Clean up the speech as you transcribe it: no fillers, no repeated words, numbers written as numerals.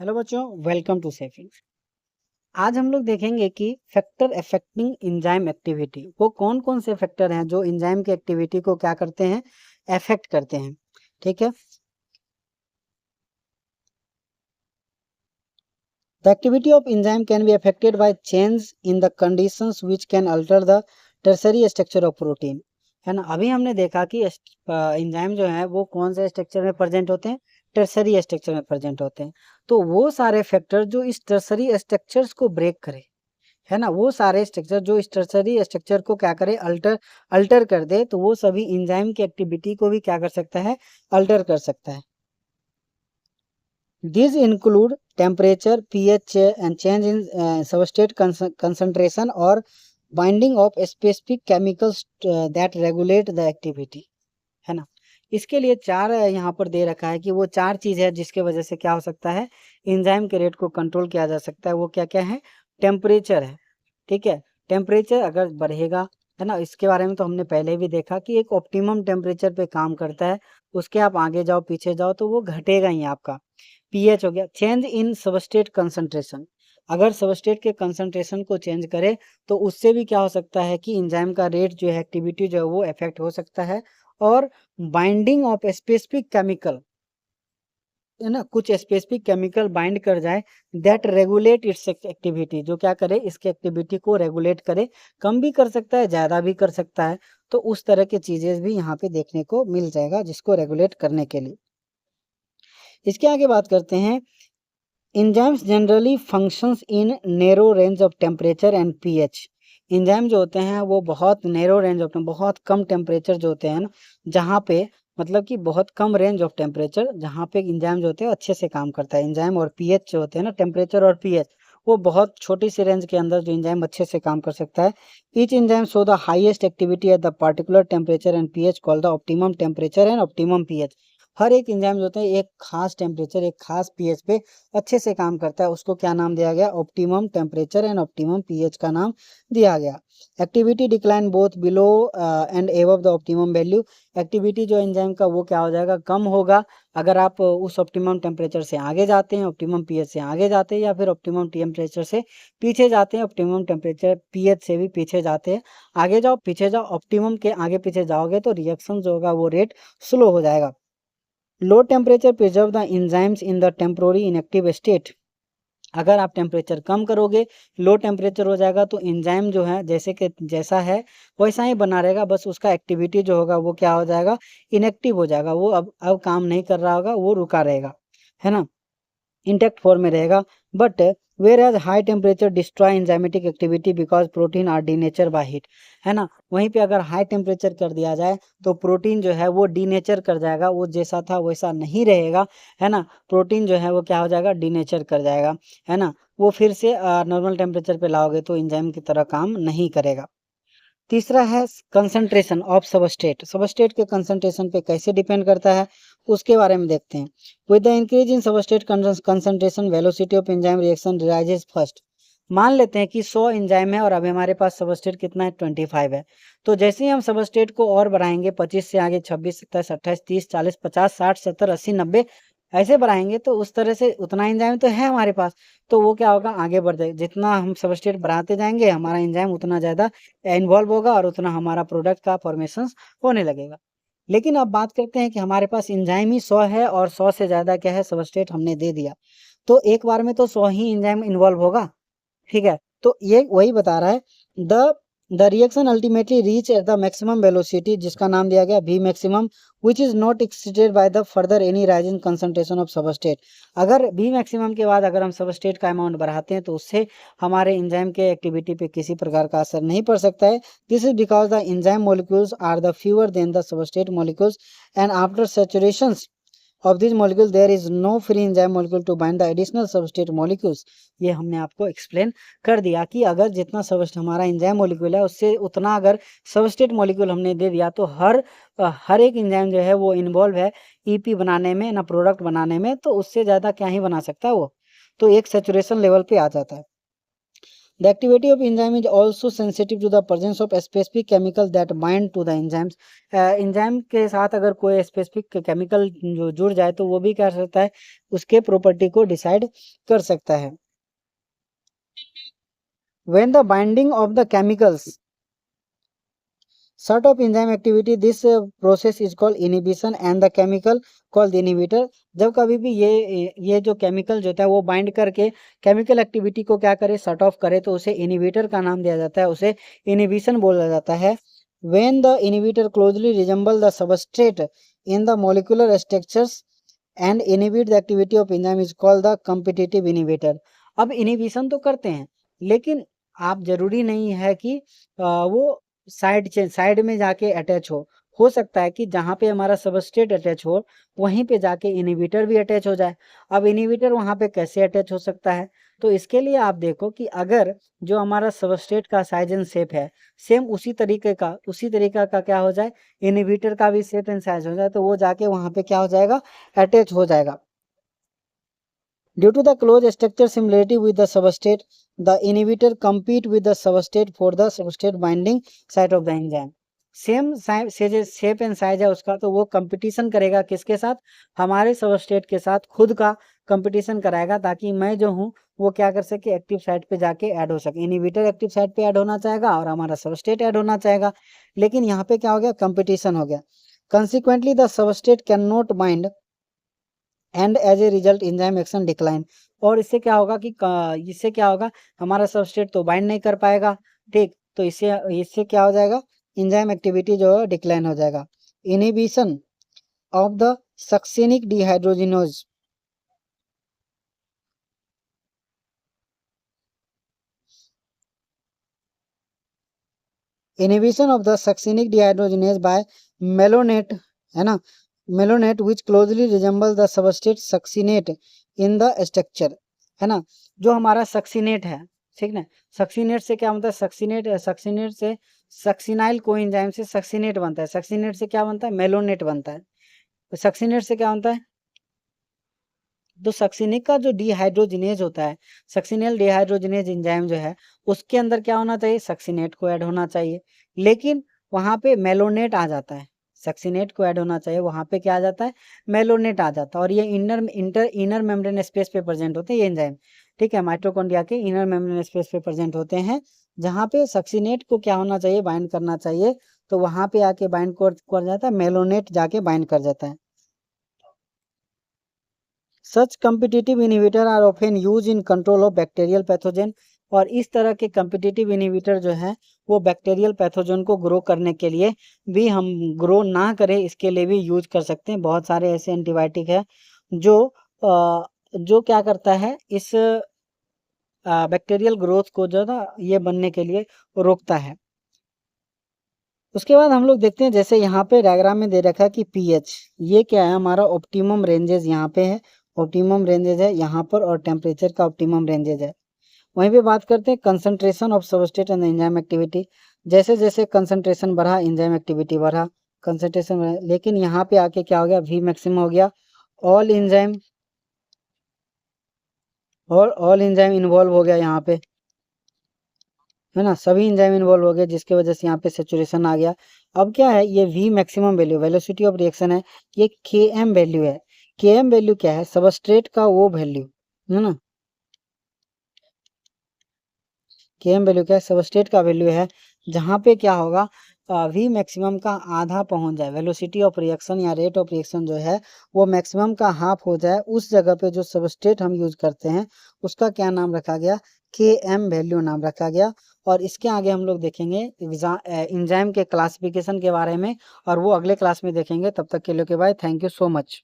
Hello बच्चों, welcome to सेफिंग। आज हम लोग देखेंगे कि फैक्टर अफेक्टिंग एंजाइम एक्टिविटी, वो कौन कौन से फैक्टर हैं जो एंजाइम की एक्टिविटी को क्या करते हैं, अफेक्ट करते हैं। ठीक है। The activity of enzyme can be affected by change in the conditions which can alter the tertiary structure of protein. है ना। अभी हमने देखा कि एंजाइम जो है वो कौन से स्ट्रक्चर में प्रेजेंट होते हैं, टर्सरी स्ट्रक्चर में प्रेजेंट होते हैं। तो वो सारे फैक्टर जो इस टर्सरी स्ट्रक्चर्स को ब्रेक करे, है ना, वो सारे स्ट्रक्चर जो इस टर्सरी स्ट्रक्चर को क्या करे, अल्टर कर दे, तो वो सभी एंजाइम की एक्टिविटी को भी क्या कर सकता है, अल्टर कर सकता है। These include temperature, pH, and change in substrate concentration or binding of specific chemicals that regulate the activity। है ना। इसके लिए चार यहाँ पर दे रखा है कि वो चार चीज है जिसके वजह से क्या हो सकता है, एंजाइम के रेट को कंट्रोल किया जा सकता है। वो क्या क्या है, टेम्परेचर है। ठीक है। टेम्परेचर अगर बढ़ेगा, है ना, इसके बारे में तो हमने पहले भी देखा कि एक ऑप्टिमम टेम्परेचर पे काम करता है, उसके आप आगे जाओ पीछे जाओ तो वो घटेगा ही आपका। पीएच हो गया, चेंज इन सबस्ट्रेट कंसंट्रेशन, अगर सबस्ट्रेट के कंसंट्रेशन को चेंज करे तो उससे भी क्या हो सकता है कि एंजाइम का रेट जो है, एक्टिविटी जो है वो इफेक्ट हो सकता है। और बाइंडिंग ऑफ स्पेसिफिक केमिकल, है ना, कुछ स्पेसिफिक केमिकल बाइंड कर जाए, दैट रेगुलेट इट्स एक्टिविटी, जो क्या करे, इसके एक्टिविटी को रेगुलेट करे। कम भी कर सकता है, ज़्यादा भी कर सकता है। तो उस तरह की चीज़ें भी यहाँ पे देखने को मिल जाएगा जिसको रेगुलेट करने के लिए। इसके आगे बात करते हैं, enzymes generally functions in narrow range of temperature and pH. Enzyme जो होते हैं वो बहुत नैरो रेंज ऑफ, बहुत कम टेम्परेचर जो होते हैं ना, जहाँ पे मतलब कि बहुत कम रेंज ऑफ टेम्परेचर जहाँ पे एंजाइम जो होते हैं अच्छे से काम करता है। एंजाइम और पीएच जो होते हैं ना, टेम्परेचर और पीएच, वो बहुत छोटी सी रेंज के अंदर जो एंजाइम अच्छे से काम कर सकता है। Each enzyme show the highest activity at the particular temperature and pH called the optimum temperature and optimum pH. हर एक एंजाइम जो होते हैं एक खास टेम्परेचर, एक खास पीएच पे अच्छे से काम करता है, उसको क्या नाम दिया गया, optimum temperature and optimum pH का नाम दिया गया। Activity decline both below and above the optimum value, activity जो एंजाइम का वो क्या हो जाएगा, कम होगा अगर आप उस ऑप्टिमम टेम्परेचर से आगे जाते हैं, ऑप्टिमम पीएच से आगे जाते हैं, या फिर ऑप्टिमम टेम्परेचर से पीछे जाते हैं, ऑप्टिमम टेम्परेचर पीएच से भी पीछे जाते हैं। आगे जाओ पीछे जाओ, ऑप्टिमम के आगे पीछे जाओगे तो रिएक्शन जो होगा वो रेट स्लो हो जाएगा। Low temperature preserve the enzymes in the temporary inactive state, अगर आप टेम्परेचर कम करोगे, लो टेम्परेचर हो जाएगा, तो एंजाइम जो है जैसे कि जैसा है वैसा ही बना रहेगा, बस उसका एक्टिविटी जो होगा वो क्या हो जाएगा, इनएक्टिव हो जाएगा। वो अब काम नहीं कर रहा होगा, वो रुका रहेगा, है ना, इंटेक्ट फॉर्म में रहेगा। But whereas high temperature destroy enzymatic activity because protein are denature by heat, है ना। वहीं पे अगर हाई टेम्परेचर कर दिया जाए तो प्रोटीन जो है वो डीनेचर कर जाएगा, वो जैसा था वैसा नहीं रहेगा, है ना। प्रोटीन जो है वो क्या हो जाएगा, डीनेचर कर जाएगा, है ना। वो फिर से नॉर्मल टेम्परेचर पे लाओगे तो एंजाइम की तरह काम नहीं करेगा। तीसरा है कंसंट्रेशन ऑफ सबस्ट्रेट, सबस्ट्रेट के कंसंट्रेशन पे कैसे डिपेंड करता है उसके बारे में देखते हैं। With the increase in substrate concentration velocity of enzyme reaction rises first. मान लेते हैं कि 100 एंजाइम है और अभी हमारे पास सबस्ट्रेट कितना है, 25 है। तो जैसे ही हम सबस्ट्रेट को और बढ़ाएंगे, 25 से आगे 26, 27, 28, 30, 40, 50, 60, 70, 80, 90 ऐसे बढ़ाएंगे, तो उस तरह से उतना एंजाइम तो है हमारे पास, तो वो क्या होगा, आगे बढ़ जाएगा। जितना हम सबस्ट्रेट बढ़ाते जाएंगे हमारा एंजाइम उतना ज़्यादा इन्वॉल्व होगा और उतना हमारा प्रोडक्ट का फॉर्मेशन होने लगेगा। लेकिन अब बात करते हैं कि हमारे पास एंजाइम ही 100 है और 100 से ज़्यादा क्या है, सबस्ट्रेट हमने दे दिया, तो एक बार में तो 100 ही एंजाइम इन्वॉल्व होगा। ठीक है। तो ये वही बता रहा है, the the reaction ultimately reach at the maximum velocity, जिसका नाम दिया गया we maximum, which is not exceeded by the further any rise in concentration of substrate. अगर वी मैक्सिमम के बाद अगर हम सबस्ट्रेट का अमाउंट बढ़ाते हैं तो उससे हमारे एंजाइम के एक्टिविटी पे किसी प्रकार का असर नहीं पड़ सकता है। This is because the enzyme molecules are the fewer than the substrate molecules and after saturation of this molecule there is no free enzyme molecule to bind the additional substrate molecules। ये हमने आपको explain कर दिया कि अगर जितना substrate हमारा enzyme molecule है उससे उतना अगर सबस्ट्रेट मॉलिक्यूल हमने दे दिया तो हर एक एंजाइम जो है वो इन्वॉल्व है ईपी बनाने में, ना प्रोडक्ट बनाने में, तो उससे ज़्यादा क्या ही बना सकता है वो, तो एक सेचुरेशन लेवल पे आ जाता है। The activity of enzyme is also sensitive to the presence of specific chemical that bind to the enzymes. Enzyme के साथ अगर कोई स्पेसिफिक केमिकल जो जुड़ जाए तो वो भी क्या कर सकता है, उसके प्रॉपर्टी को डिसाइड कर सकता है. When the binding of the chemicals sort of enzyme activity, this process is called inhibition and the chemical called the inhibitor. जब कभी भी ये जो केमिकल जो होता है वो बाइंड करके केमिकल एक्टिविटी को क्या करे, शट ऑफ करे, तो उसे इनहिबिटर का नाम दिया जाता है, उसे इनहिबिशन बोला जाता है. When the inhibitor closely resemble the substrate in the molecular structures and inhibit the activity of enzyme is called the competitive inhibitor. अब इनहिबिशन तो करते हैं लेकिन आप जरूरी नहीं है कि वो साइड में जाके अटैच हो सकता है कि जहाँ पे हमारा सबस्ट्रेट अटैच हो वहीं पे जाके इनहिबिटर भी अटैच हो जाए. अब इनहिबिटर वहाँ पे कैसे अटैच हो सकता है, तो इसके लिए आप देखो कि अगर जो हमारा सबस्ट्रेट का साइज एंड शेप है सेम उसी तरीके का क्या हो जाए, इनहिबिटर का भी शेप एंड साइज हो जाए, तो वो जाके वहाँ पे क्या हो जाएगा, अटैच हो जाएगा. Due to the close structure similarity with the substrate, the inhibitor compete with the substrate for the substrate binding site of the enzyme. Same shape and size है उसका, तो वो कंपटीशन करेगा किसके साथ, हमारे सबस्ट्रेट के साथ खुद का कंपटीशन कराएगा, ताकि मैं जो हूँ वो क्या कर सके, एक्टिव साइट पे जाके ऐड हो सके. इनहिबिटर एक्टिव साइट पे ऐड होना चाहेगा और हमारा सबस्ट्रेट ऐड होना चाहेगा, लेकिन यहाँ पे क्या हो गया, कंपटीशन हो गया. Consequently the substrate can not bind and as a result enzyme action decline. और इससे क्या होगा, हमारा सबस्ट्रेट तो बाइंड नहीं कर पाएगा, ठीक, तो इससे क्या हो जाएगा, एंजाइम एक्टिविटी जो है डिक्लाइन हो जाएगा. Inhibition of the succinic dehydrogenase. Inhibition of the succinic dehydrogenase by malonate, है ना, malonate which closely resemble the substrate succinate in the structure, है ना. जो हमारा सक्सिनेट है, ठीक ना, सक्सिनेट से क्या बनता है, सक्सिनेट से सक्सिनाइल कोएंजाइम से सक्सिनेट बनता है, सक्सिनेट से क्या बनता है, मेलोनेट बनता है. तो सक्सिनेट से क्या बनता है, तो सक्सिनिक का जो डिहाइड्रोजिनेज होता है, सक्सिनल डिहाइड्रोजिनेज एंजाइम जो है उसके अंदर क्या होना चाहिए, सक्सिनेट को ऐड होना चाहिए, लेकिन वहां पे मेलोनेट आ जाता है. सक्सिनेट को ऐड होना चाहिए, वहां पे क्या आ जाता है, मेलोनेट आ जाता है. और ये इनर मेम्ब्रेन स्पेस पे प्रेजेंट होते हैं ये एंजाइम, ठीक है, माइटोकॉन्ड्रिया के इनर मेम्ब्रेन स्पेस पे प्रेजेंट होते हैं, जहाँ पे सक्सिनेट को क्या होना चाहिए, बाइंड करना चाहिए, तो वहां पे आके बाइंड कर जाता है, मेलोनेट जाके बाइंड कर जाता है. Such competitive inhibitor are often used in control of bacterial pathogen. और इस तरह के competitive inhibitor जो है वो बैक्टीरियल पैथोजन को ग्रो करने के लिए भी, हम ग्रो ना करें इसके लिए भी यूज कर सकते हैं. बहुत सारे ऐसे एंटीबायोटिक है जो क्या करता है, इस बैक्टीरियल ग्रोथ को जो ना ये बनने के लिए रोकता है. उसके बाद हम लोग देखते हैं, जैसे यहाँ पे डायग्राम में दे रखा है कि पीएच, ये क्या है, हमारा ऑप्टिमम रेंजेस यहाँ पे है, ऑप्टिमम रेंजेज है यहाँ पर, और टेम्परेचर का ऑप्टिमम रेंजेज है. वहीं पे बात करते हैं concentration of substrate and enzyme activity. जैसे जैसे कंसंट्रेशन बढ़ा एंजाइम एक्टिविटी बढ़ा, कंसंट्रेशन बढ़ा, लेकिन यहाँ पे आके क्या हो गया, वी मैक्सिमम हो गया, ऑल एंजाइम इन्वॉल्व हो गया यहाँ पे, है ना, सभी एंजाइम इन्वॉल्व हो गए, जिसकी वजह से यहाँ पे सेचुरेशन आ गया. अब क्या है, ये we maximum value velocity of reaction है, ये के एम वैल्यू है. के एम वैल्यू क्या है, सबस्ट्रेट का वो वैल्यू, है ना, के एम वैल्यू क्या है, सबस्ट्रेट का वैल्यू है, जहाँ पे क्या होगा, वी मैक्सिमम का आधा पहुंच जाए, वेलोसिटी ऑफ रिएक्शन या रेट ऑफ रिएक्शन जो है वो मैक्सिमम का हाफ हो जाए, उस जगह पे जो सबस्ट्रेट हम यूज करते हैं उसका क्या नाम रखा गया, के एम वैल्यू नाम रखा गया. और इसके आगे हम लोग देखेंगे एंजाइम के क्लासिफिकेशन के बारे में, और वो अगले क्लास में देखेंगे. तब तक के लिए bye, thank you so much.